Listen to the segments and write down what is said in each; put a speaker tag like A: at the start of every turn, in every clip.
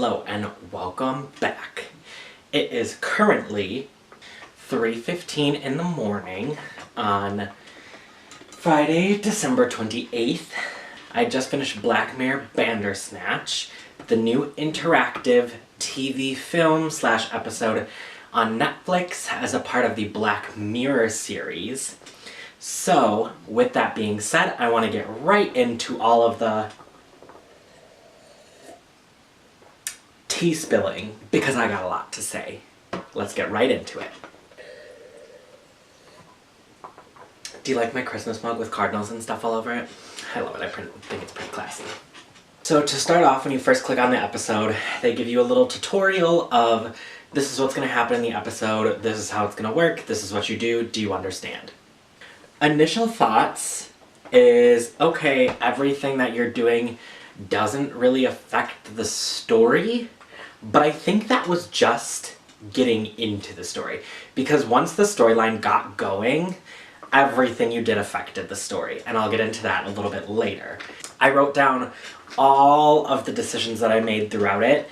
A: Hello and welcome back. It is currently 3:15 in the morning on Friday, December 28th. I just finished Black Mirror Bandersnatch, the new interactive TV film / episode on Netflix as a part of the Black Mirror series. So, with that being said, I want to get right into all of the tea spilling, because I got a lot to say. Let's get right into it. Do you like my Christmas mug with cardinals and stuff all over it? I love it. I think it's pretty classy. So to start off, when you first click on the episode, they give you a little tutorial of this is what's going to happen in the episode, this is how it's going to work, this is what you do you understand? Initial thoughts is, okay, everything that you're doing doesn't really affect the story, but I think that was just getting into the story. Because once the storyline got going, everything you did affected the story, and I'll get into that a little bit later. I wrote down all of the decisions that I made throughout it.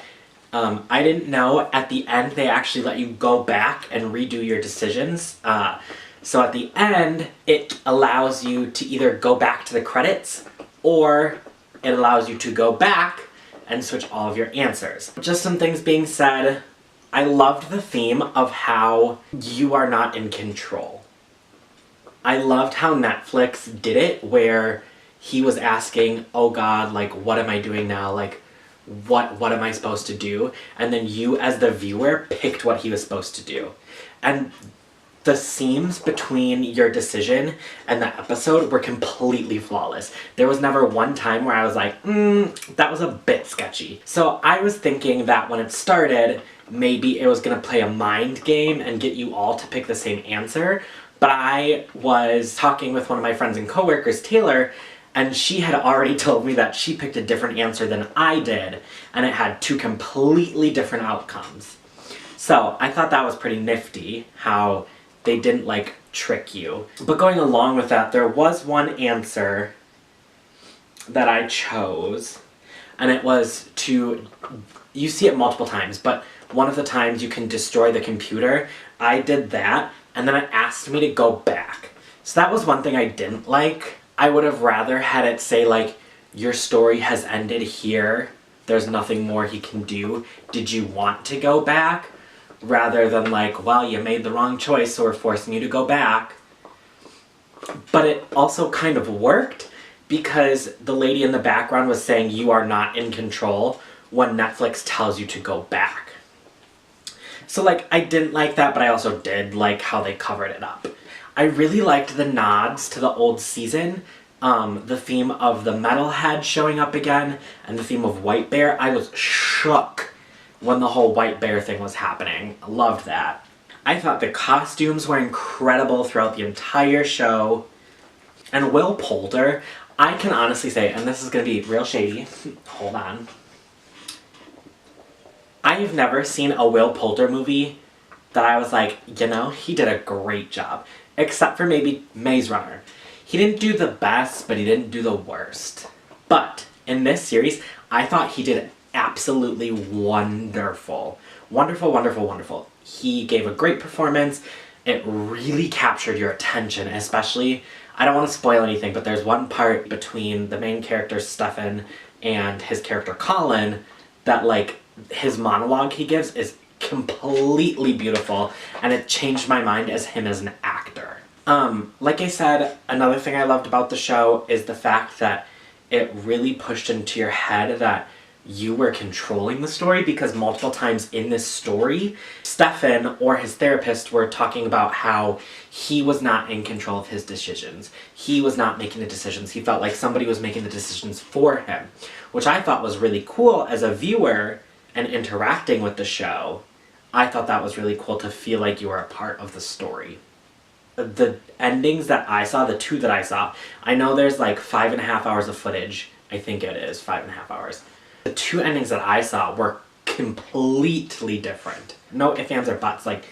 A: I didn't know at the end they actually let you go back and redo your decisions. So at the end, it allows you to either go back to the credits, or it allows you to go back and switch all of your answers. Just some things being said, I loved the theme of how you are not in control. I loved how Netflix did it, where he was asking, oh God, like, what am I doing now? Like, what am I supposed to do? And then you, as the viewer, picked what he was supposed to do. And the seams between your decision and the episode were completely flawless. There was never one time where I was like, that was a bit sketchy. So I was thinking that when it started, maybe it was gonna play a mind game and get you all to pick the same answer. But I was talking with one of my friends and coworkers, Taylor, and she had already told me that she picked a different answer than I did, and it had two completely different outcomes. So I thought that was pretty nifty, how they didn't, like, trick you. But going along with that, there was one answer that I chose, and it was to, you see it multiple times, but one of the times you can destroy the computer. I did that, and then it asked me to go back. So that was one thing I didn't like. I would have rather had it say, like, your story has ended here, there's nothing more he can do, did you want to go back? Rather than like, well, you made the wrong choice, so we're forcing you to go back. But it also kind of worked, because the lady in the background was saying you are not in control when Netflix tells you to go back. So, like, I didn't like that, but I also did like how they covered it up. I really liked the nods to the old season. The theme of the metalhead showing up again, and the theme of White Bear. I was shook when the whole White Bear thing was happening. I loved that. I thought the costumes were incredible throughout the entire show. And Will Poulter, I can honestly say, and this is going to be real shady, hold on. I've never seen a Will Poulter movie that I was like, you know, he did a great job. Except for maybe Maze Runner. He didn't do the best, but he didn't do the worst. But in this series, I thought he did absolutely wonderful. Wonderful, wonderful, wonderful. He gave a great performance. It really captured your attention, especially, I don't want to spoil anything, but there's one part between the main character, Stefan, and his character, Colin, that, like, his monologue he gives is completely beautiful, and it changed my mind as him as an actor. Like I said, another thing I loved about the show is the fact that it really pushed into your head that you were controlling the story, because multiple times in this story, Stefan or his therapist were talking about how he was not in control of his decisions. He was not making the decisions. He felt like somebody was making the decisions for him, which I thought was really cool as a viewer and interacting with the show. I thought that was really cool to feel like you were a part of the story. The endings that I saw, the two that I saw, I know there's like 5.5 hours of footage. I think it is 5.5 hours. The two endings that I saw were completely different. No ifs, ands, or buts. Like,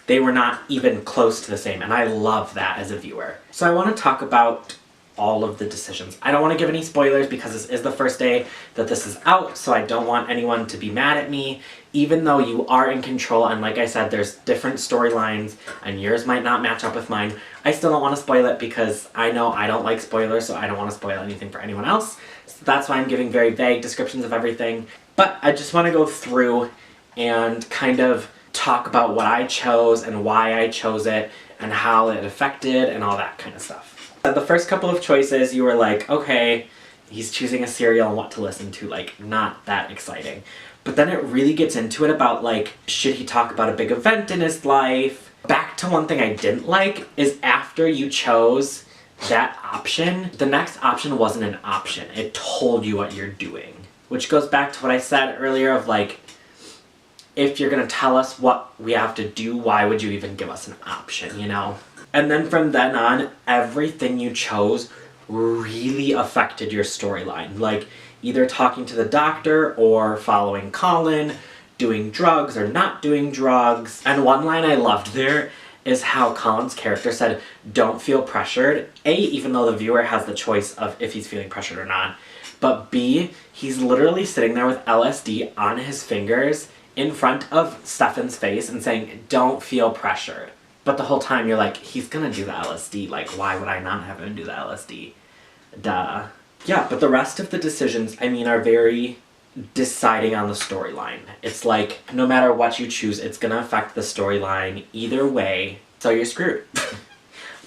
A: they were not even close to the same, and I love that as a viewer. So I want to talk about all of the decisions. I don't want to give any spoilers because this is the first day that this is out, so I don't want anyone to be mad at me. Even though you are in control, and like I said, there's different storylines, and yours might not match up with mine, I still don't want to spoil it because I know I don't like spoilers, so I don't want to spoil anything for anyone else. So that's why I'm giving very vague descriptions of everything. But I just want to go through and kind of talk about what I chose and why I chose it and how it affected and all that kind of stuff. The first couple of choices, you were like, okay, he's choosing a cereal and what to listen to, like, not that exciting. But then it really gets into it about, like, should he talk about a big event in his life? Back to one thing I didn't like is after you chose that option, the next option wasn't an option. It told you what you're doing. Which goes back to what I said earlier of, like, if you're gonna tell us what we have to do, why would you even give us an option, you know? And then from then on, everything you chose really affected your storyline. Like, either talking to the doctor or following Colin, doing drugs or not doing drugs. And one line I loved there is how Colin's character said, don't feel pressured. A, even though the viewer has the choice of if he's feeling pressured or not. But B, he's literally sitting there with LSD on his fingers in front of Stefan's face and saying, don't feel pressured. But the whole time you're like, he's gonna do the LSD. Like, why would I not have him do the LSD? Duh. Yeah, but the rest of the decisions, I mean, are very deciding on the storyline. It's like, no matter what you choose, it's gonna affect the storyline either way, so you're screwed.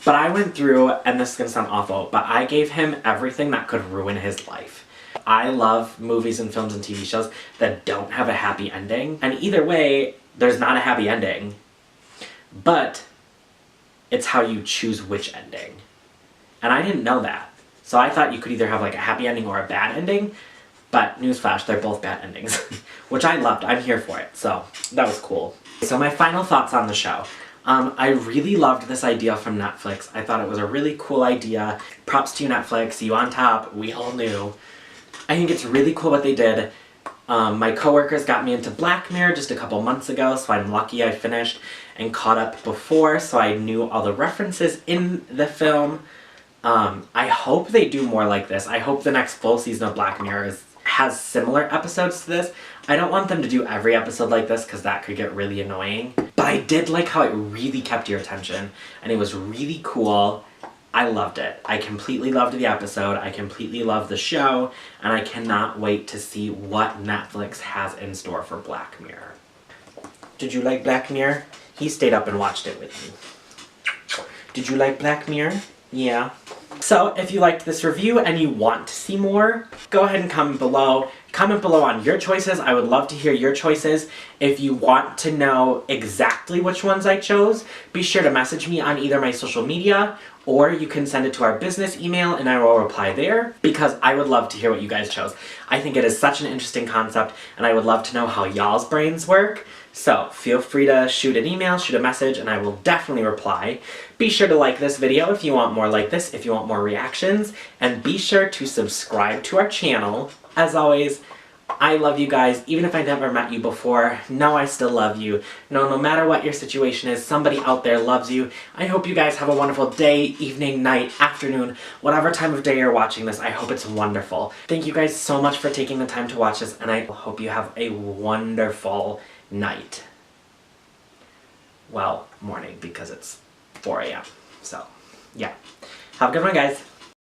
A: But I went through, and this is gonna sound awful, but I gave him everything that could ruin his life. I love movies and films and TV shows that don't have a happy ending, and either way, there's not a happy ending. But it's how you choose which ending. And I didn't know that. So I thought you could either have like a happy ending or a bad ending, but newsflash, they're both bad endings, which I loved. I'm here for it, so that was cool. So my final thoughts on the show. I really loved this idea from Netflix. I thought it was a really cool idea. Props to you, Netflix, you on top, we all knew. I think it's really cool what they did. My coworkers got me into Black Mirror just a couple months ago, so I'm lucky I finished and caught up before, so I knew all the references in the film. I hope they do more like this. I hope the next full season of Black Mirror has similar episodes to this. I don't want them to do every episode like this because that could get really annoying. But I did like how it really kept your attention, and it was really cool. I loved it. I completely loved the episode, I completely loved the show, and I cannot wait to see what Netflix has in store for Black Mirror. Did you like Black Mirror? He stayed up and watched it with me. Did you like Black Mirror? Yeah. So, if you liked this review and you want to see more, go ahead and comment below. Comment below on your choices. I would love to hear your choices. If you want to know exactly which ones I chose, be sure to message me on either my social media, or you can send it to our business email and I will reply there, because I would love to hear what you guys chose. I think it is such an interesting concept, and I would love to know how y'all's brains work. So feel free to shoot an email, shoot a message, and I will definitely reply. Be sure to like this video if you want more like this, if you want more reactions, and be sure to subscribe to our channel. As always, I love you guys, even if I never met you before. No, I still love you. No matter what your situation is, somebody out there loves you. I hope you guys have a wonderful day, evening, night, afternoon, whatever time of day you're watching this. I hope it's wonderful. Thank you guys so much for taking the time to watch this, and I hope you have a wonderful night. Well, morning, because it's 4 a.m. So, yeah. Have a good one, guys.